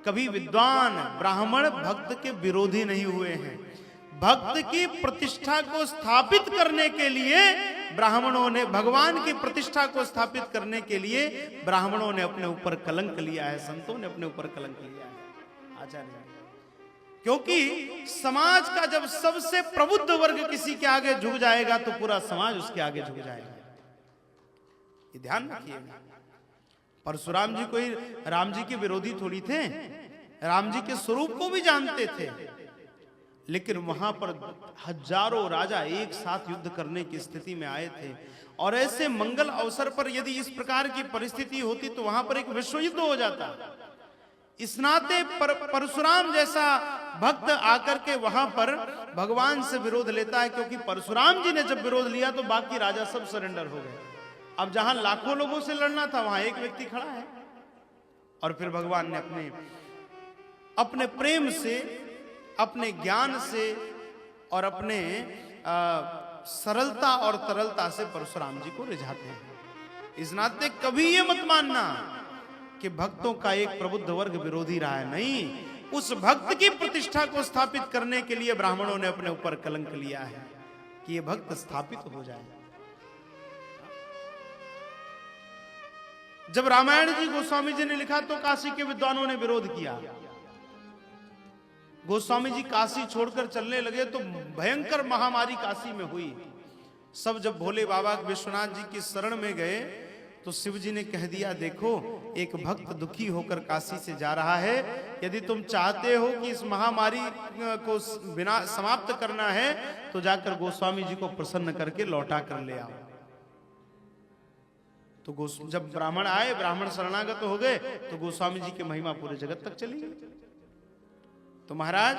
कभी विद्वान ब्राह्मण भक्त के विरोधी नहीं हुए हैं। भक्त की प्रतिष्ठा को स्थापित करने के लिए ब्राह्मणों ने, भगवान की प्रतिष्ठा को स्थापित करने के लिए ब्राह्मणों ने अपने ऊपर कलंक लिया है, संतों ने अपने ऊपर कलंक लिया है आचार्य। क्योंकि समाज का जब सबसे प्रबुद्ध वर्ग किसी के आगे झुक जाएगा तो पूरा समाज उसके आगे झुक जाएगा। ये ध्यान रखिएगा। परशुराम जी कोई राम जी के विरोधी थोड़ी थे, राम जी के स्वरूप को भी जानते थे, लेकिन वहां पर हजारों राजा एक साथ युद्ध करने की स्थिति में आए थे। और ऐसे मंगल अवसर पर यदि इस प्रकार की परिस्थिति होती तो वहां पर एक विश्व युद्ध हो जाता। इस नाते परशुराम जैसा भक्त आकर के वहां पर भगवान से विरोध लेता है, क्योंकि परशुराम जी ने जब विरोध लिया तो बाकी राजा सब सरेंडर हो गए। अब जहां लाखों लोगों से लड़ना था वहां एक व्यक्ति खड़ा है। और फिर भगवान ने अपने प्रेम से, अपने ज्ञान से और अपने सरलता और तरलता से परशुराम जी को रिझाते हैं। इस नाते कभी ये मत मानना कि भक्तों का एक प्रबुद्ध वर्ग विरोधी रहा है, नहीं। उस भक्त की प्रतिष्ठा को स्थापित करने के लिए ब्राह्मणों ने अपने ऊपर कलंक लिया है कि ये भक्त स्थापित हो जाए। जब रामायण जी गोस्वामी जी ने लिखा तो काशी के विद्वानों ने विरोध किया। गोस्वामी जी काशी छोड़कर चलने लगे तो भयंकर महामारी काशी में हुई। सब जब भोले बाबा विश्वनाथ जी की शरण में गए तो शिव जी ने कह दिया, देखो एक भक्त दुखी होकर काशी से जा रहा है, यदि तुम चाहते हो कि इस महामारी को बिना समाप्त करना है तो जाकर गोस्वामी जी को प्रसन्न करके लौटा कर ले आओ। तो जब ब्राह्मण आए, ब्राह्मण शरणागत हो गए तो गोस्वामी जी की महिमा पूरे जगत तक चली गई। तो महाराज